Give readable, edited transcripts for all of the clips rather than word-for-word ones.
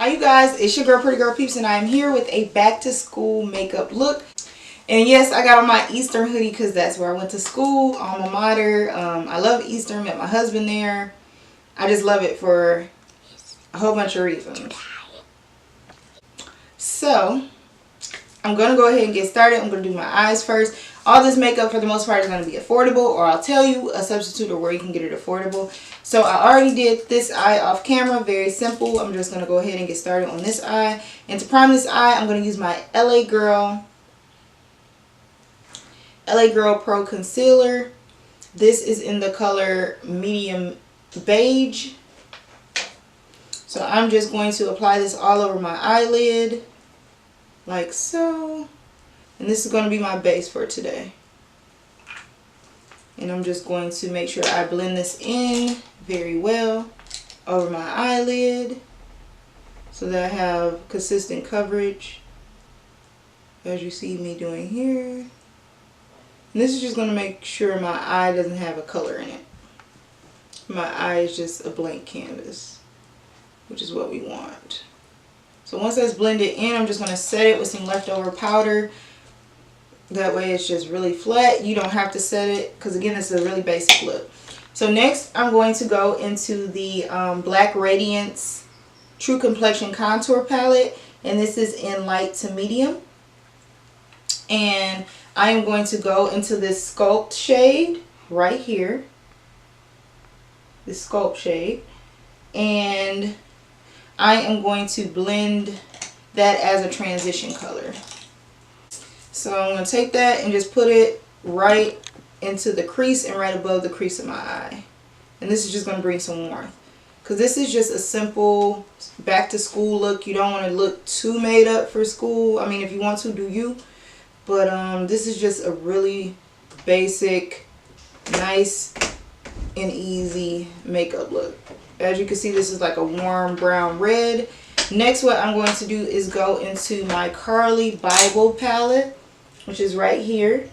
Hi you guys, it's your girl Pretty Girl Peeps, and I'm here with a back to school makeup look. And yes, I got on my Eastern hoodie because that's where I went to school, alma mater. I love Eastern, met my husband there. I just love it for a whole bunch of reasons. So I'm going to go ahead and get started. I'm going to do my eyes first. All this makeup for the most part is going to be affordable, or I'll tell you a substitute or where you can get it affordable. So I already did this eye off camera, very simple. I'm just going to go ahead and get started on this eye. And to prime this eye, I'm going to use my LA Girl Pro Concealer. This is in the color medium beige. So I'm just going to apply this all over my eyelid, like so. And this is going to be my base for today. And I'm just going to make sure I blend this in very well over my eyelid so that I have consistent coverage, as you see me doing here. And this is just going to make sure my eye doesn't have a color in it. My eye is just a blank canvas, which is what we want. So once that's blended in, I'm just going to set it with some leftover powder. That way it's just really flat. You don't have to set it because, again, this is a really basic look. So next I'm going to go into the Black Radiance True Complexion Contour Palette. And this is in light to medium. And I am going to go into this Sculpt shade right here. This Sculpt shade. And I am going to blend that as a transition color. So I'm going to take that and just put it right into the crease and right above the crease of my eye. And this is just going to bring some warmth. Because this is just a simple back to school look. You don't want to look too made up for school. I mean, if you want to, do you. But this is just a really basic, nice and easy makeup look. As you can see, this is like a warm brown red. Next, what I'm going to do is go into my Carli Bybel palette, which is right here.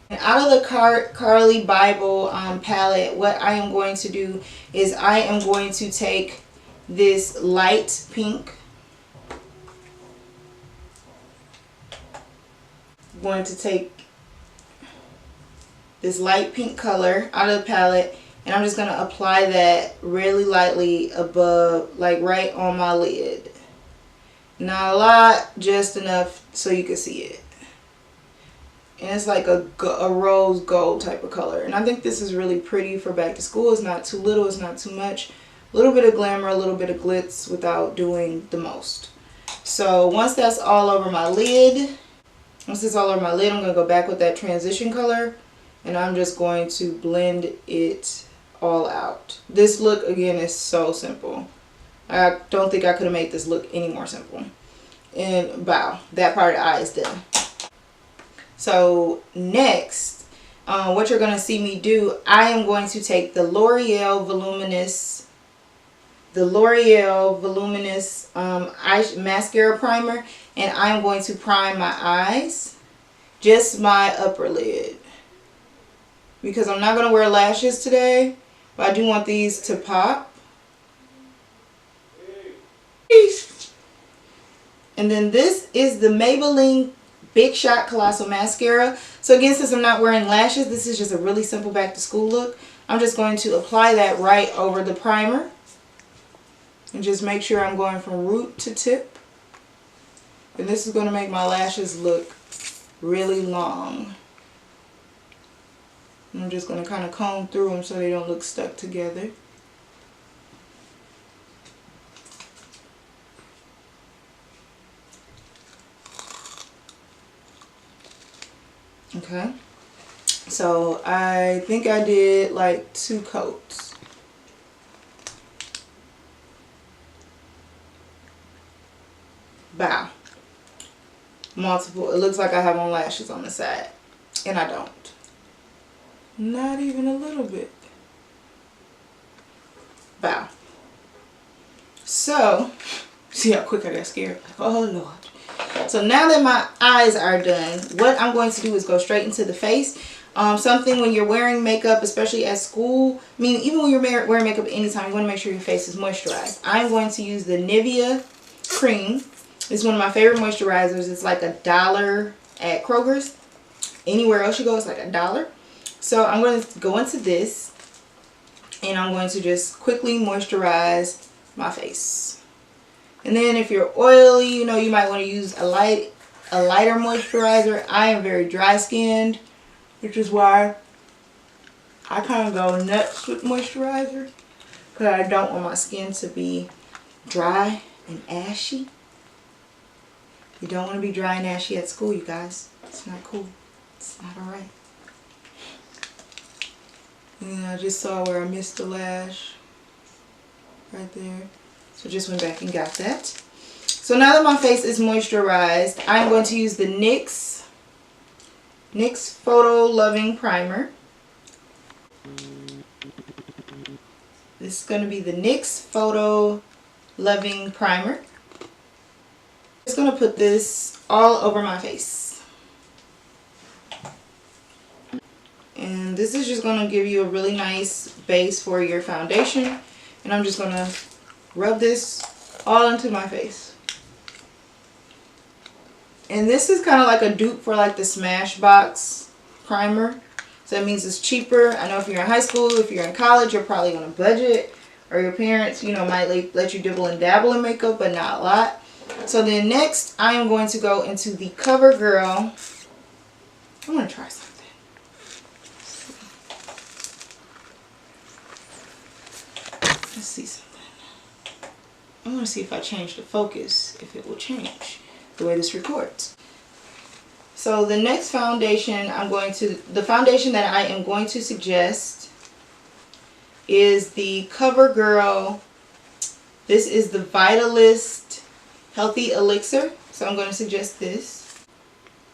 And out of the Carli Bybel palette, what I am going to do is I am going to take this light pink. I'm going to take this light pink color out of the palette, and I'm just going to apply that really lightly above, like right on my lid. Not a lot, just enough so you can see it. And it's like a rose gold type of color. And I think this is really pretty for back to school. It's not too little, it's not too much. A little bit of glamour, a little bit of glitz without doing the most. So once that's all over my lid, I'm going to go back with that transition color. And I'm just going to blend it all out. This look, again, is so simple. I don't think I could have made this look any more simple. And wow, that part of the eye is done. So next, what you're going to see me do, I am going to take the L'Oreal Voluminous Mascara Primer, and I'm going to prime my eyes, just my upper lid. Because I'm not going to wear lashes today, but I do want these to pop. And then this is the Maybelline Big Shot Colossal Mascara. So again, since I'm not wearing lashes, this is just a really simple back to school look. I'm just going to apply that right over the primer. And just make sure I'm going from root to tip. And this is going to make my lashes look really long. I'm just going to kind of comb through them so they don't look stuck together. Okay. So I think I did like 2 coats. Bow. Multiple. It looks like I have on lashes on the side. And I don't. Not even a little bit. Bow. So, see how quick I got scared? Oh Lord. So now that my eyes are done, what I'm going to do is go straight into the face. Something when you're wearing makeup, especially at school, I mean even when you're wearing makeup anytime, you want to make sure your face is moisturized. I'm going to use the Nivea Creme. It's one of my favorite moisturizers. It's like $1 at Kroger's. Anywhere else you go, it's like $1. So I'm going to go into this, and I'm going to just quickly moisturize my face. And then if you're oily, you know, you might want to use a lighter moisturizer. I am very dry skinned, which is why I kind of go nuts with moisturizer, because I don't want my skin to be dry and ashy. You don't want to be dry and ashy at school, you guys. It's not cool. It's not alright. And I just saw where I missed the lash right there. So just went back and got that. So now that my face is moisturized, I'm going to use the NYX Photo Primer. This is going to be the NYX Photo Primer. I'm just going to put this all over my face. And this is just going to give you a really nice base for your foundation. And I'm just going to rub this all into my face. And this is kind of like a dupe for like the Smashbox primer. So that means it's cheaper. I know if you're in high school, if you're in college, you're probably on a budget. Or your parents, you know, might let you dibble and dabble in makeup, but not a lot. So then next, I am going to go into the CoverGirl. I'm going to try something. Let's see something. I want to see if I change the focus, if it will change the way this records. So the next foundation the foundation that I am going to suggest is the CoverGirl. This is the Vitalist Healthy Elixir. So I'm going to suggest this.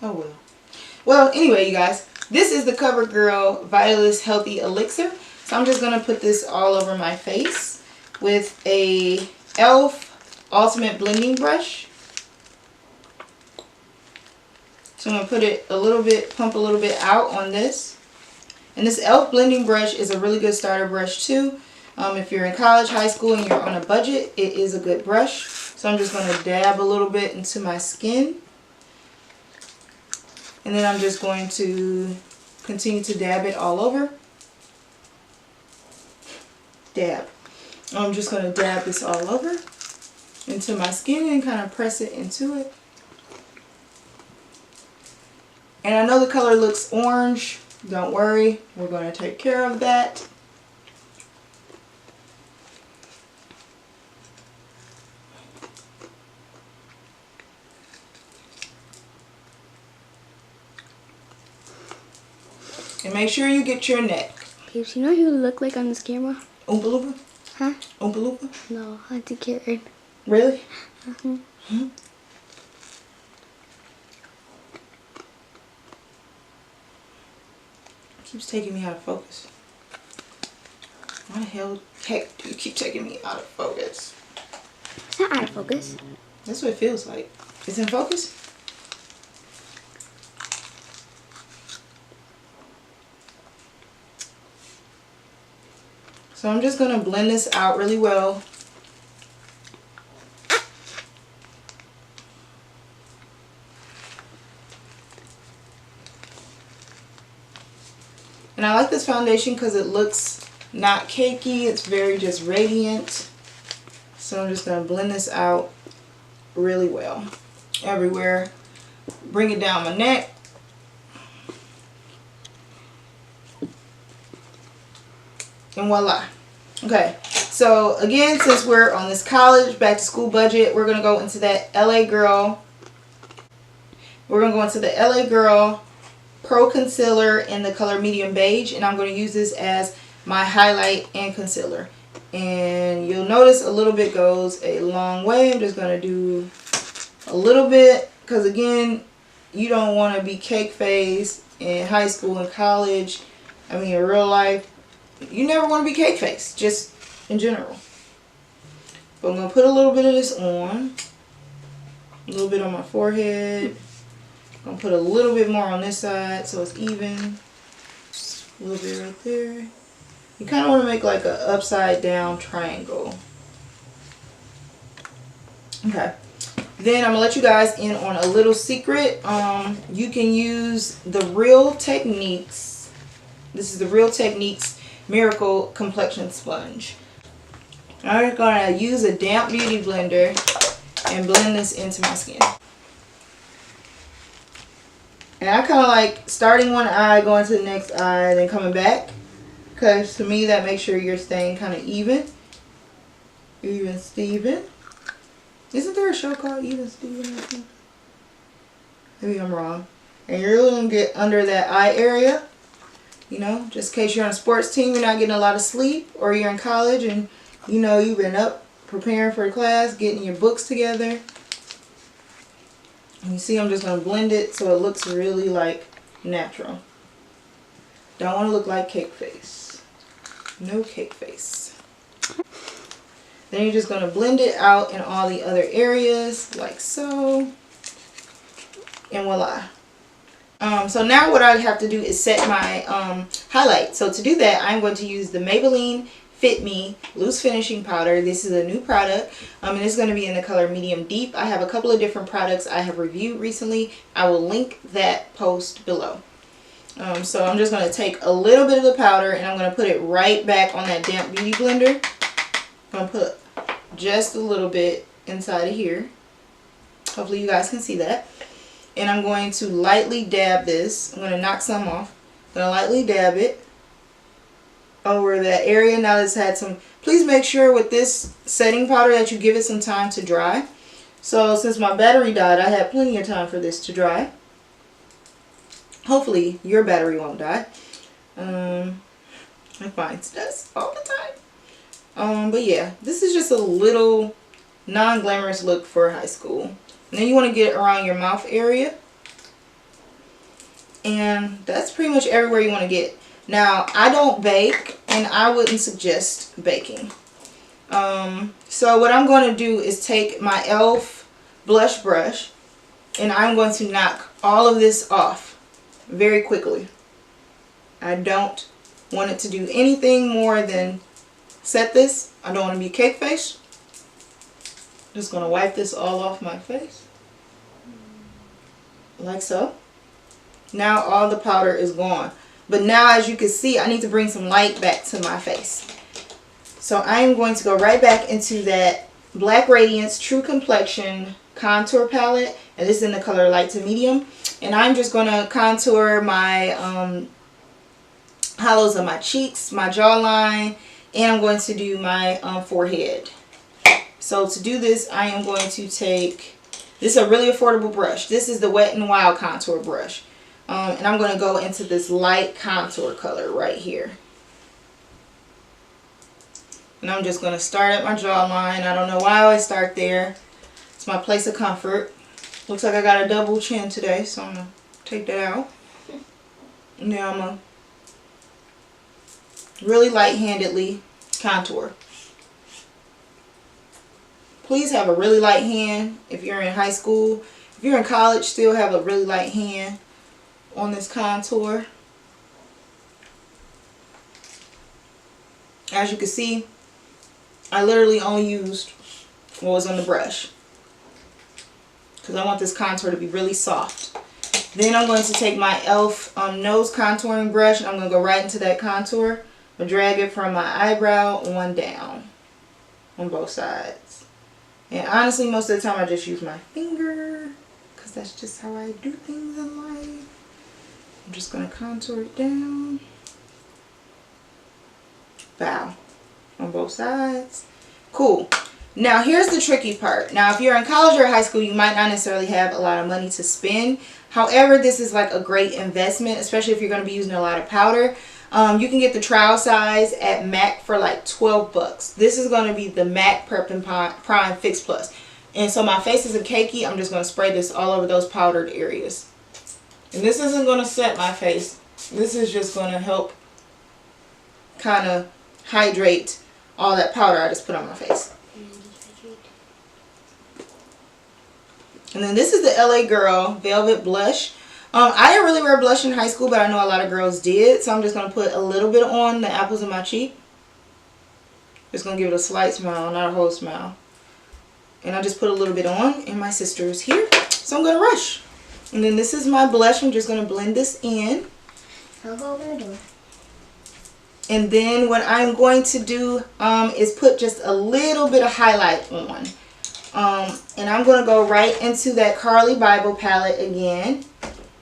Oh well. Well, anyway, you guys, this is the CoverGirl Vitalist Healthy Elixir. So I'm just going to put this all over my face with a e.l.f. Ultimate Blending Brush. So I'm going to put it a little bit, pump a little bit out on this. And this e.l.f. blending brush is a really good starter brush too. If you're in college, high school, and you're on a budget, it is a good brush. So I'm just going to dab a little bit into my skin. And then I'm just going to continue to dab it all over. Dab. I'm just going to dab this all over into my skin and kind of press it into it. And I know the color looks orange. Don't worry, we're going to take care of that. And make sure you get your neck. Babes, you know who you look like on this camera? Oompa Loompa? Huh? Oompa Loompa? No, Auntie Karen. Really? Uh-huh. Hmm? Keeps taking me out of focus. Why the heck do you keep taking me out of focus? It's not out of focus. That's what it feels like. It's in focus? So I'm just going to blend this out really well. And I like this foundation because it looks not cakey. It's very just radiant. So I'm just going to blend this out really well. Everywhere. Bring it down my neck. And voila. Okay. So again, since we're on this college back to school budget, we're going to go into that LA Girl. We're going to go into the LA Girl Pro Concealer in the color Medium Beige, and I'm going to use this as my highlight and concealer. And you'll notice a little bit goes a long way. I'm just going to do a little bit because, again, you don't want to be cake faced in high school and college. I mean, in real life, you never want to be cake faced, just in general. But I'm going to put a little bit of this on, a little bit on my forehead. I'm going to put a little bit more on this side so it's even. A little bit right there. You kind of want to make like an upside down triangle. Okay. Then I'm gonna let you guys in on a little secret. You can use the Real Techniques. This is the Real Techniques Miracle Complexion Sponge. I'm gonna use a damp beauty blender and blend this into my skin. And I kind of like starting one eye, going to the next eye, then coming back. Because to me that makes sure you're staying kind of even. Even Steven. Isn't there a show called Even Steven? Maybe I'm wrong. And you're really going to get under that eye area. You know, just in case you're on a sports team, you're not getting a lot of sleep. Or you're in college and, you know, you've been up preparing for class, getting your books together. And you see I'm just going to blend it so it looks really like natural. Don't want to look like cake face. No cake face. Then you're just going to blend it out in all the other areas like so. And voila. So now what I have to do is set my highlight. So to do that, I'm going to use the Maybelline Fit Me Loose Finishing Powder. This is a new product, and it's going to be in the color Medium Deep. I have a couple of different products I have reviewed recently. I will link that post below. So I'm just going to take a little bit of the powder and I'm going to put it right back on that damp beauty blender. I'm going to put just a little bit inside of here. Hopefully you guys can see that. And I'm going to lightly dab this. I'm going to knock some off. I'm going to lightly dab it over that area. Now it's had some, please make sure with this setting powder that you give it some time to dry. So since my battery died, I had plenty of time for this to dry. Hopefully your battery won't die. Mine does all the time. But yeah, this is just a little non-glamorous look for high school. And then you want to get it around your mouth area. And that's pretty much everywhere you want to get. Now, I don't bake, and I wouldn't suggest baking. So what I'm going to do is take my e.l.f. blush brush, and I'm going to knock all of this off very quickly. I don't want it to do anything more than set this. I don't want to be cake face. Just going to wipe this all off my face. Like so. Now all the powder is gone. But now as you can see, I need to bring some light back to my face. So I am going to go right back into that Black Radiance True Complexion contour palette. And this is in the color light to medium. And I'm just going to contour my hollows of my cheeks, my jawline, and I'm going to do my forehead. So to do this, I am going to take, this is a really affordable brush. This is the Wet n Wild contour brush. And I'm going to go into this light contour color right here. And I'm just going to start at my jawline. I don't know why I always start there. It's my place of comfort. Looks like I got a double chin today, so I'm going to take that out. Now I'm going to really light-handedly contour. Please have a really light hand if you're in high school. If you're in college, still have a really light hand on this contour. As you can see, I literally only used what was on the brush because I want this contour to be really soft. Then I'm going to take my e.l.f. nose contouring brush and I'm going to go right into that contour. I'm going to drag it from my eyebrow on down on both sides. And honestly, most of the time I just use my finger because that's just how I do things in life. I'm just going to contour it down. Bow. On both sides. Cool. Now here's the tricky part. Now if you're in college or high school, you might not necessarily have a lot of money to spend. However, this is like a great investment, especially if you're going to be using a lot of powder. You can get the trial size at MAC for like 12 bucks. This is going to be the MAC Prep and Prime Fix Plus. And so my face isn't cakey. I'm just going to spray this all over those powdered areas. And this isn't going to set my face. This is just going to help kind of hydrate all that powder I just put on my face. And then this is the LA Girl Velvet Blush. I didn't really wear blush in high school, but I know a lot of girls did. So I'm just going to put a little bit on the apples of my cheek. Just going to give it a slight smile, not a whole smile. And I just put a little bit on, and my sister is here. So I'm going to rush. And then this is my blush. I'm just going to blend this in. I'll go open the door. And then what I'm going to do is put just a little bit of highlight on. And I'm going to go right into that Carli Bybel palette again.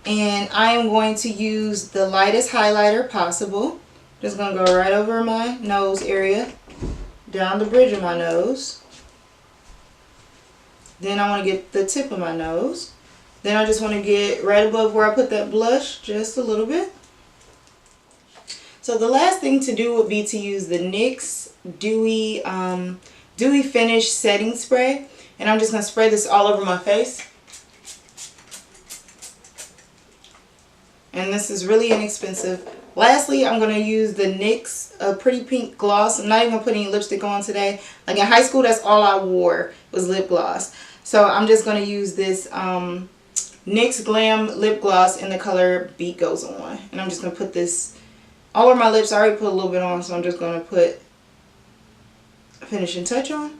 And I am going to use the lightest highlighter possible. Just going to go right over my nose area, down the bridge of my nose. Then I want to get the tip of my nose. Then I just want to get right above where I put that blush, just a little bit. So the last thing to do would be to use the NYX Dewy Finish Setting Spray. And I'm just going to spray this all over my face. And this is really inexpensive. Lastly, I'm going to use the NYX Pretty Pink Gloss. I'm not even going to put any lipstick on today. Like in high school, that's all I wore was lip gloss. So I'm just going to use this NYX Glam lip gloss in the color Beat Goes On. And I'm just going to put this all over my lips. I already put a little bit on, so I'm just going to put a finishing touch on.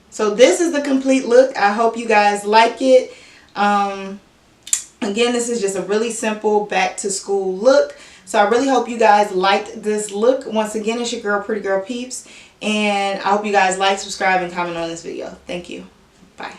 So this is the complete look. I hope you guys like it. Again, this is just a really simple back to school look. So I really hope you guys liked this look. Once again, it's your girl, Pretty Girl Peeps. And I hope you guys like, subscribe, and comment on this video. Thank you. Bye.